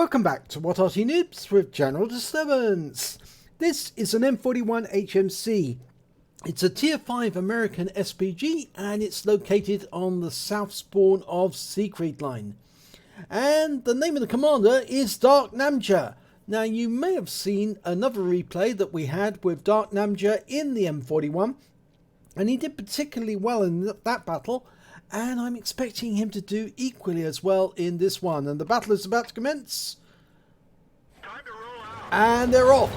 Welcome back to What Arty Noobs with General Disturbance. This is an M41 HMC. It's a Tier 5 American SPG and it's located on the south spawn of Siegfried Line. And the name of the commander is Darknamja. Now you may have seen another replay that we had with Darknamja in the M41 and he did particularly well in that battle. And I'm expecting him to do equally as well in this one. And the battle is about to commence. Time to roll out. And they're off.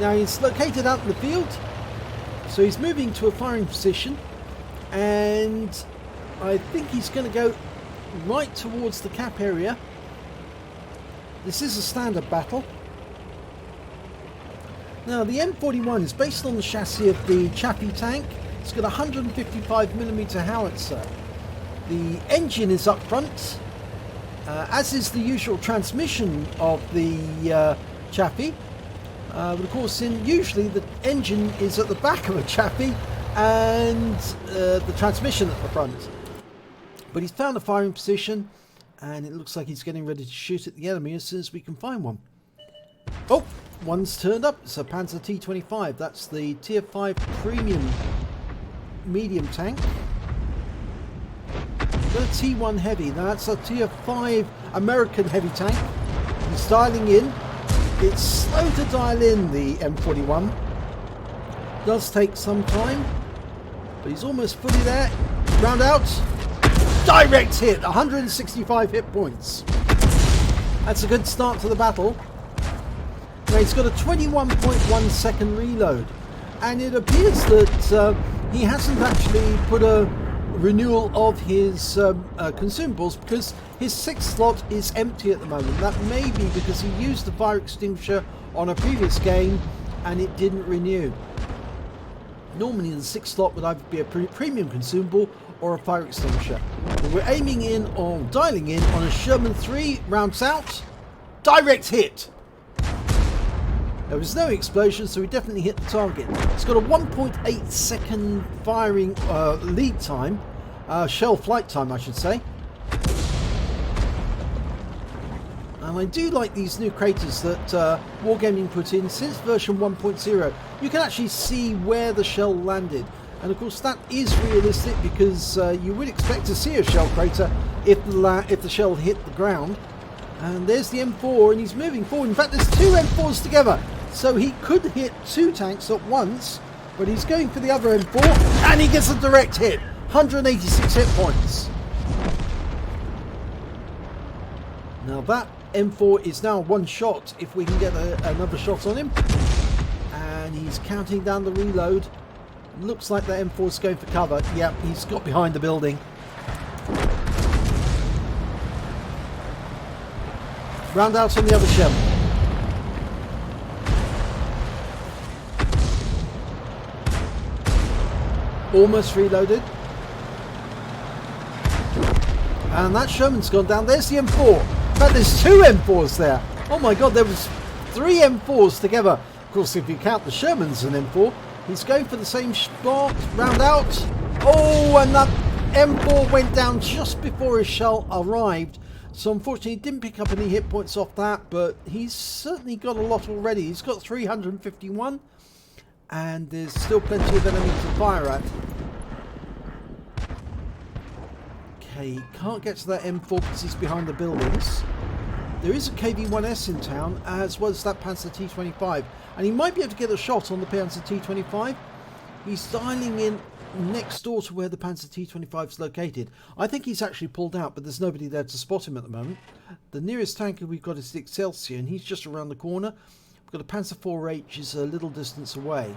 Now he's located out in the field. So he's moving to a firing position. And I think he's going to go right towards the cap area. This is a standard battle. Now the M41 is based on the chassis of the Chaffee tank. It's got a 155mm howitzer. The engine is up front, as is the usual transmission of the Chaffee. But of course, usually the engine is at the back of a Chaffee and the transmission at the front. But he's found a firing position and it looks like he's getting ready to shoot at the enemy as soon as we can find one. Oh, one's turned up. It's a Panzer T25. That's the Tier 5 Premium medium tank. Got a T1 heavy. Now that's a Tier 5 American heavy tank. He's dialing in. It's slow to dial in, the M41. Does take some time, but he's almost fully there. Round out. Direct hit. 165 hit points. That's a good start to the battle. Now he's got a 21.1 second reload, and it appears that he hasn't actually put a renewal of his consumables because his 6th slot is empty at the moment. That may be because he used the fire extinguisher on a previous game and it didn't renew. Normally the 6th slot would either be a premium consumable or a fire extinguisher. But we're aiming in or dialing in on a Sherman 3, rounds out, direct hit. There was no explosion, so we definitely hit the target. It's got a 1.8 second firing lead time, shell flight time I should say. And I do like these new craters that Wargaming put in since version 1.0. You can actually see where the shell landed. And of course that is realistic because you would expect to see a shell crater if the shell hit the ground. And there's the M4 and he's moving forward. In fact, there's two M4s together. So he could hit two tanks at once, but he's going for the other M4 and he gets a direct hit. 186 hit points. Now that M4 is now one shot if we can get another shot on him. And he's counting down the reload. Looks like that M4 is going for cover. Yep, he's got behind the building. Round out on the other shell. Almost reloaded. And that Sherman's gone down. There's the M4. In fact, there's two M4s there. Oh my god, there was 3 M4s together. Of course, if you count the Sherman as an M4, he's going for the same spot. Round out. Oh, and that M4 went down just before his shell arrived. So unfortunately he didn't pick up any hit points off that, but he's certainly got a lot already. He's got 351 and there's still plenty of enemies to fire at. Okay, he can't get to that M4 because he's behind the buildings. There is a KV-1S in town as well as that Panzer T25 and he might be able to get a shot on the Panzer T25. He's dialing in next door to where the Panzer T25 is located. I think he's actually pulled out, but there's nobody there to spot him at the moment. The nearest tanker we've got is the Excelsior, and he's just around the corner. We've got a Panzer 4H is a little distance away.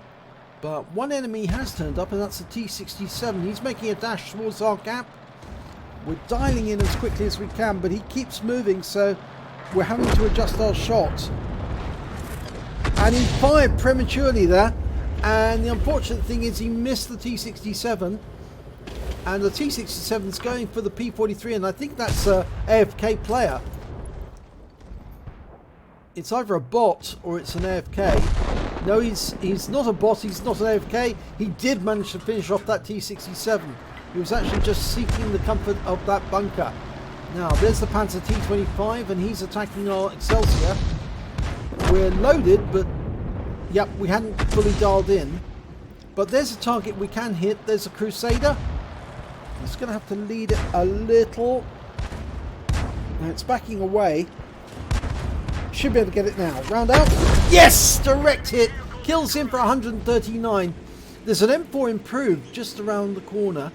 But one enemy has turned up, and that's the T67. He's making a dash towards our gap. We're dialing in as quickly as we can, but he keeps moving, so we're having to adjust our shot. And he fired prematurely there. And the unfortunate thing is he missed the T67 and the T67 is going for the P43 and I think that's a AFK player. It's either a bot or it's an AFK. No, he's not a bot, he's not an AFK. He did manage to finish off that T67. He was actually just seeking the comfort of that bunker. Now, there's the Panzer T-25, and he's attacking our Excelsior. We're loaded, but yep, we hadn't fully dialed in. But there's a target we can hit. There's a Crusader. It's going to have to lead it a little. Now it's backing away. Should be able to get it now. Round out. Yes! Direct hit. Kills him for 139. There's an M4 improved just around the corner.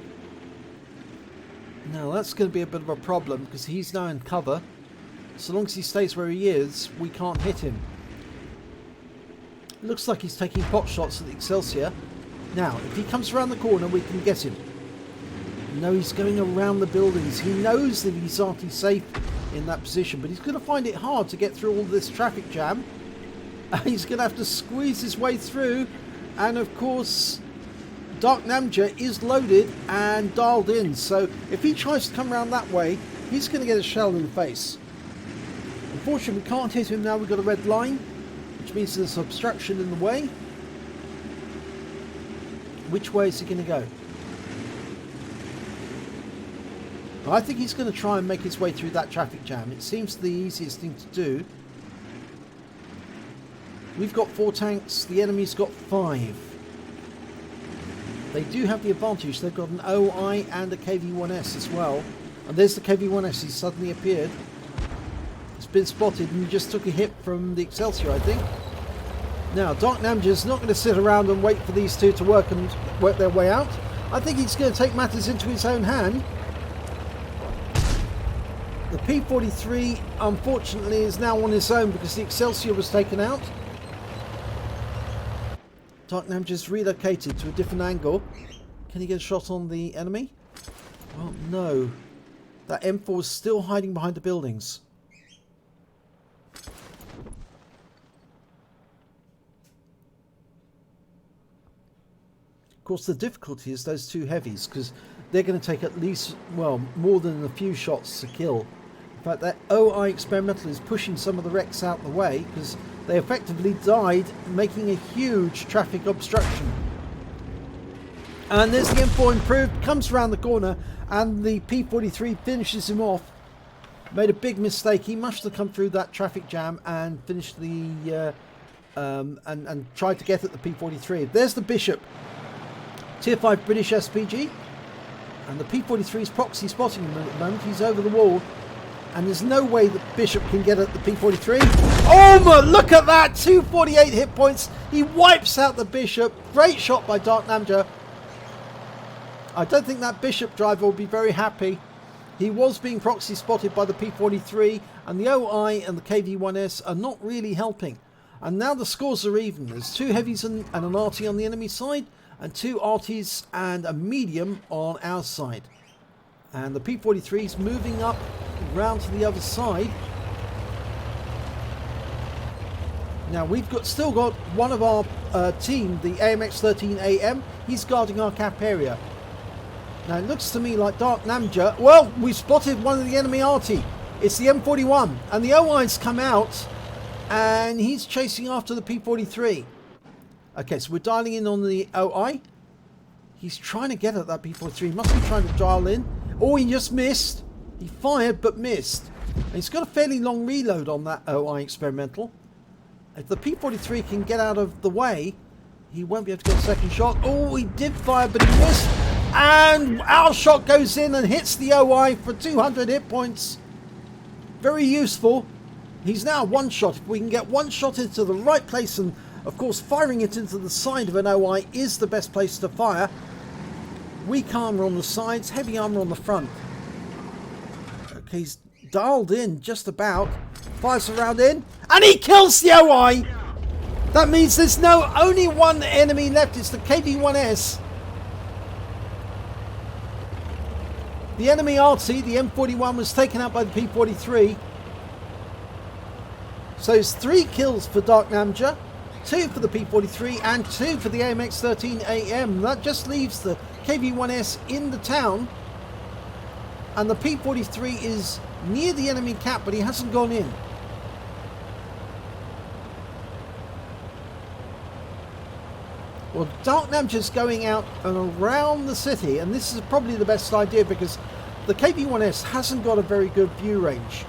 Now that's going to be a bit of a problem because he's now in cover. So long as he stays where he is, we can't hit him. Looks like he's taking pot shots at the Excelsior. Now, if he comes around the corner, we can get him. No, he's going around the buildings. He knows that he's Arty safe in that position, but he's going to find it hard to get through all this traffic jam. He's going to have to squeeze his way through, and of course Darknamja is loaded and dialed in, so if he tries to come around that way, he's going to get a shell in the face. Unfortunately, we can't hit him now. We've got a red line, which means there's obstruction in the way. Which way is he going to go? I think he's going to try and make his way through that traffic jam. It seems the easiest thing to do. We've got 4 tanks. The enemy's got 5. They do have the advantage. They've got an OI and a KV-1S as well. And there's the KV-1S. He's suddenly appeared. It's been spotted and he just took a hit from the Excelsior, I think. Now, Darknamja's not going to sit around and wait for these two to work their way out. I think he's going to take matters into his own hand. The P-43, unfortunately, is now on his own because the Excelsior was taken out. Darknamja's relocated to a different angle. Can he get a shot on the enemy? Well, no. That M4 is still hiding behind the buildings. Of course, the difficulty is those 2 heavies, because they're going to take at least, well, more than a few shots to kill. In fact, that OI experimental is pushing some of the wrecks out the way, because they effectively died, making a huge traffic obstruction. And there's the M4 improved, comes around the corner, and the P-43 finishes him off. Made a big mistake. He must have come through that traffic jam and finished the and tried to get at the P-43. There's the Bishop. Tier 5 British SPG, and the P-43 is proxy spotting him at the moment. He's over the wall, and there's no way that Bishop can get at the P-43. Oh my, look at that! 248 hit points. He wipes out the Bishop. Great shot by Darknamja. I don't think that Bishop driver will be very happy. He was being proxy spotted by the P-43, and the OI and the KV-1S are not really helping. And now the scores are even. There's 2 heavies and an Arty on the enemy side, and 2 Artys and a medium on our side. And the P-43 is moving up round to the other side. Now we've still got one of our team, the AMX-13AM. He's guarding our cap area. Now it looks to me like Darknamja. Well, we spotted one of the enemy Arty. It's the M41, and the OI's come out, and he's chasing after the P-43. Okay, so we're dialing in on the OI. He's trying to get at that P-43. He must be trying to dial in. Oh, he just missed. He fired but missed. And he's got a fairly long reload on that OI experimental. If the P-43 can get out of the way, he won't be able to get a second shot. Oh, he did fire, but he missed. And our shot goes in and hits the OI for 200 hit points. Very useful. He's now 1 shot. If we can get 1 shot into the right place, and of course firing it into the side of an OI is the best place to fire. Weak armor on the sides, heavy armor on the front. Okay, he's dialed in just about. Fires a round in, and he kills the OI! That means there's only 1 enemy left. It's the KV-1S. The enemy Arty, the M41, was taken out by the P-43. So it's 3 kills for Darknamja, 2 for the P-43, and 2 for the AMX-13AM. That just leaves the KV-1S in the town, and the P-43 is near the enemy cap, but he hasn't gone in. Well, Darknamja's going out and around the city, and this is probably the best idea because the KV-1S hasn't got a very good view range.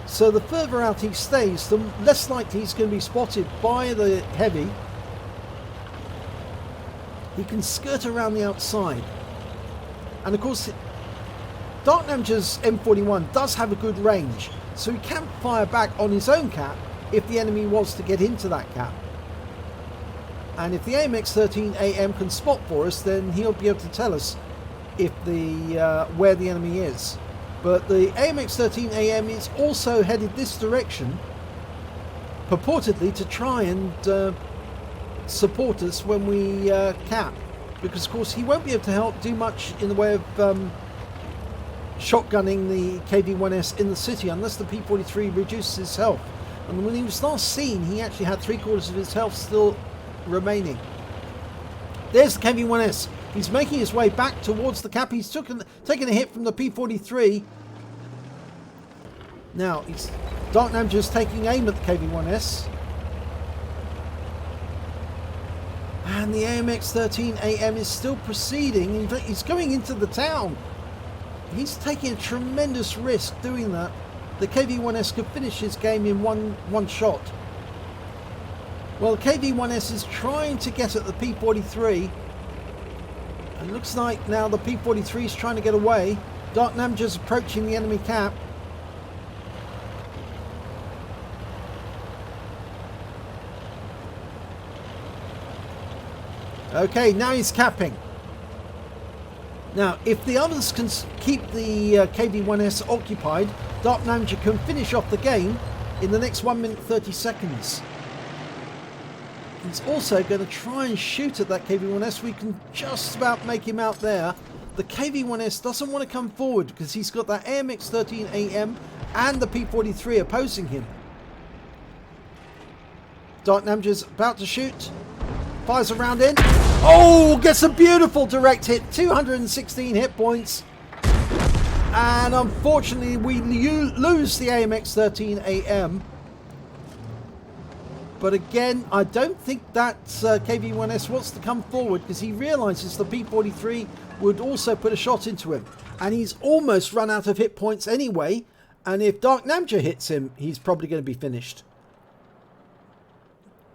So the further out he stays, the less likely he's going to be spotted by the heavy. He can skirt around the outside. And of course, Darknamja's M41 does have a good range, so he can fire back on his own cap if the enemy was to get into that cap. And if the AMX-13AM can spot for us, then he'll be able to tell us if where the enemy is. But the AMX-13AM is also headed this direction, purportedly to try and support us when we cap. Because of course he won't be able to do much in the way of shotgunning the KV-1S in the city unless the P-43 reduces his health. And when he was last seen, he actually had 3/4 of his health still remaining. There's the KV-1S. He's making his way back towards the cap. He's taken a hit from the P-43. Now, Darknamja's taking aim at the KV-1S. And the AMX-13AM is still proceeding. In fact, he's going into the town. He's taking a tremendous risk doing that. The KV-1S could finish his game in one shot. Well, the KV-1S is trying to get at the P-43. It looks like now the P-43 is trying to get away. Darknamja's approaching the enemy cap. Okay, now he's capping. Now, if the others can keep the KV-1S occupied, Darknamja can finish off the game in the next 1 minute 30 seconds. He's also going to try and shoot at that KV-1S. We can just about make him out there. The KV-1S doesn't want to come forward because he's got that AMX-13AM and the P-43 opposing him. Darknamja's about to shoot. Fires a round in. Oh, gets a beautiful direct hit. 216 hit points. And unfortunately, we lose the AMX-13AM. But again, I don't think that KV-1S wants to come forward because he realises the P-43 would also put a shot into him. And he's almost run out of hit points anyway. And if Darknamja hits him, he's probably going to be finished.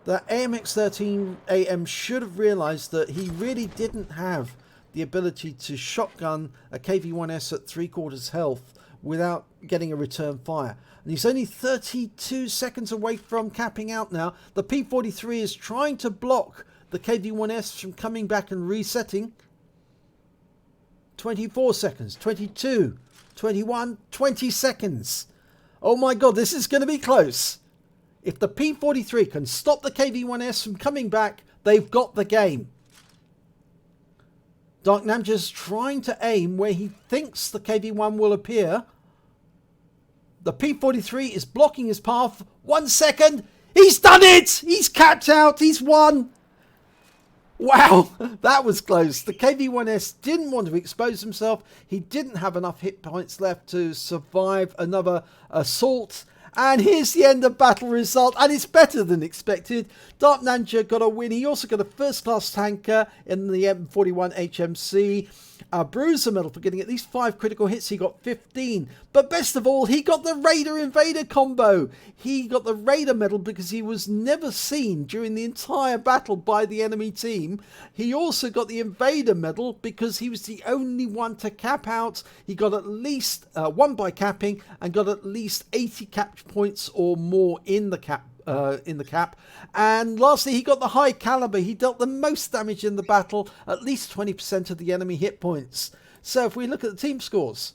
The AMX-13AM should have realised that he really didn't have the ability to shotgun a KV-1S at 3/4 health without getting a return fire. And he's only 32 seconds away from capping out now. The P-43 is trying to block the KV-1S from coming back and resetting. 24 seconds, 22, 21, 20 seconds. Oh my god, this is going to be close. If the P-43 can stop the KV-1S from coming back, they've got the game. Darknamja's trying to aim where he thinks the KV-1 will appear. The P-43 is blocking his path. 1 second. He's done it! He's capped out. He's won. Wow, that was close. The KV-1S didn't want to expose himself. He didn't have enough hit points left to survive another assault. And here's the end of battle result, and it's better than expected. Darknamja got a win. He also got a first-class tanker in the M41 HMC. A bruiser medal for getting at least 5 critical hits. He got 15. But best of all, he got the Raider-Invader combo. He got the Raider medal because he was never seen during the entire battle by the enemy team. He also got the Invader medal because he was the only one to cap out. He got at least one by capping and got at least 80 cap points or more in the cap. And lastly, he got the high caliber. He dealt the most damage in the battle, at least 20% of the enemy hit points. So if we look at the team scores,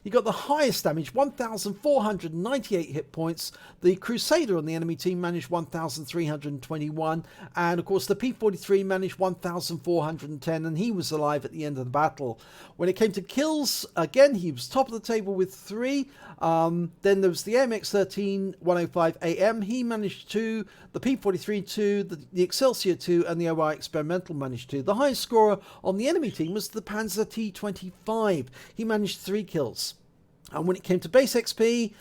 he got the highest damage, 1,498 hit points. The Crusader on the enemy team managed 1,321. And of course, the P-43 managed 1,410, and he was alive at the end of the battle. When it came to kills, again, he was top of the table with 3. Then there was the AMX-13 105AM. He managed 2. The P-43 2. The Excelsior 2. And the OI Experimental managed 2. The highest scorer on the enemy team was the Panzer T-25. He managed 3 kills. And when it came to base XP,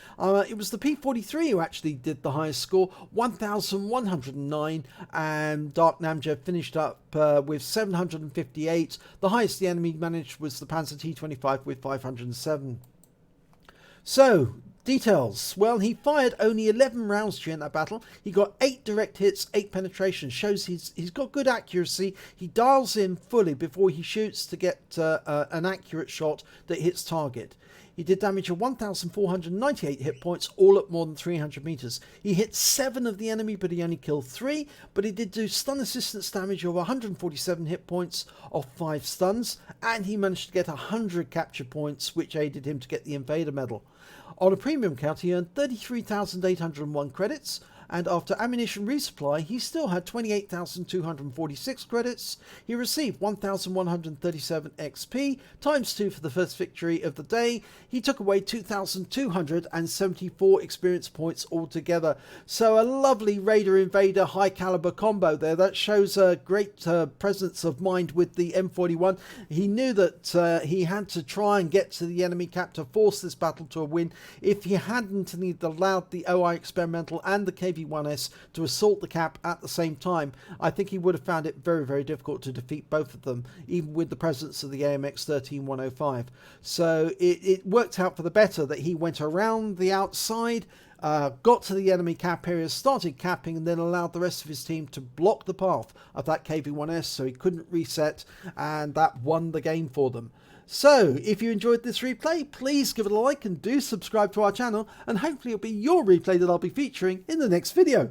it was the P43 who actually did the highest score, 1,109, and Darknamja finished up with 758. The highest the enemy managed was the Panzer T25 with 507. So, details. Well, he fired only 11 rounds during that battle. He got 8 direct hits, 8 penetrations. Shows he's got good accuracy. He dials in fully before he shoots to get an accurate shot that hits target. He did damage of 1,498 hit points, all at more than 300 meters. He hit 7 of the enemy, but he only killed 3. But he did do stun assistance damage of 147 hit points off 5 stuns. And he managed to get 100 capture points, which aided him to get the Invader medal. On a premium count, he earned 33,801 credits. And after ammunition resupply, he still had 28,246 credits. He received 1,137 XP, times 2 for the first victory of the day. He took away 2,274 experience points altogether. So a lovely Raider Invader high caliber combo there. That shows a great presence of mind with the M41. He knew that he had to try and get to the enemy cap to force this battle to a win. If he hadn't, and he'd allowed the OI Experimental and the KV-1S to assault the cap at the same time, I think he would have found it very, very difficult to defeat both of them, even with the presence of the AMX 13105. So it worked out for the better that he went around the outside, got to the enemy cap area, started capping, and then allowed the rest of his team to block the path of that KV-1S so he couldn't reset, and that won the game for them. So, if you enjoyed this replay, please give it a like and do subscribe to our channel, and hopefully it'll be your replay that I'll be featuring in the next video.